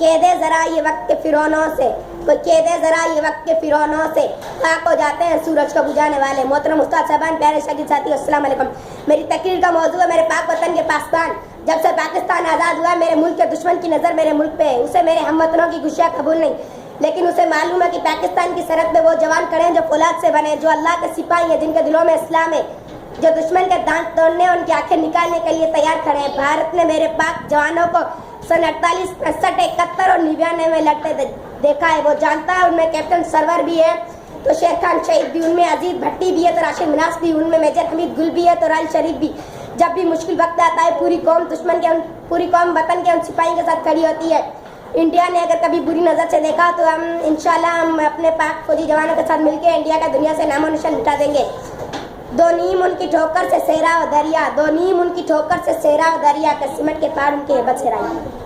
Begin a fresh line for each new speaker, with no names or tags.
قید ذرا یہ وقت کے فرعونوں سے، کوئی قید ذرا یہ وقت کے فرعونوں سے خاک ہو جاتے ہیں سورج کو بجھانے والے۔ محترم استاد صاحبان، پیارے شاگرد ساتھی، السلام علیکم۔ میری تقریر کا موضوع ہے میرے پاک وطن کے پاسبان۔ جب سے پاکستان آزاد ہوا میرے ملک کے دشمن کی نظر میرے ملک پہ ہے، اسے میرے ہم وطنوں کی خوشیاں قبول نہیں، لیکن اسے معلوم ہے کہ پاکستان کی سرحد پہ وہ جوان کھڑے ہیں جو فولاد سے بنے، جو اللہ کے سپاہی ہیں، جن کے دلوں میں اسلام ہے، جو دشمن کے دانت توڑنے اور ان کی آنکھیں نکالنے کے لیے تیار کھڑے ہیں۔ بھارت نے میرے پاک جوانوں کو سن 48، 68، 71 اور 99 میں لڑتے دیکھا ہے، وہ جانتا ہے۔ ان میں کیپٹن سرور بھی ہے تو شیر خان شہید بھی، ان میں عزیز بھٹی بھی ہے تو راشد مناس بھی، ان میں میجر حمید گل بھی ہے تو رائل شریف بھی۔ جب بھی مشکل وقت آتا ہے پوری قوم وطن کے ان سپاہیوں کے ساتھ کھڑی ہوتی ہے۔ انڈیا نے اگر کبھی بری نظر سے دیکھا تو انشاءاللہ ہم اپنے پاک فوجی جوانوں کے ساتھ مل کے انڈیا کا دنیا سے نام و نشان مٹا دیں گے۔ دو نیم ان کی ٹھوکر سے سیرا و دریا، دو نیم ان کی ٹھوکر سے سیرا و دریا، کہ سمٹ کے پار ان کے ہیبت سے رائی۔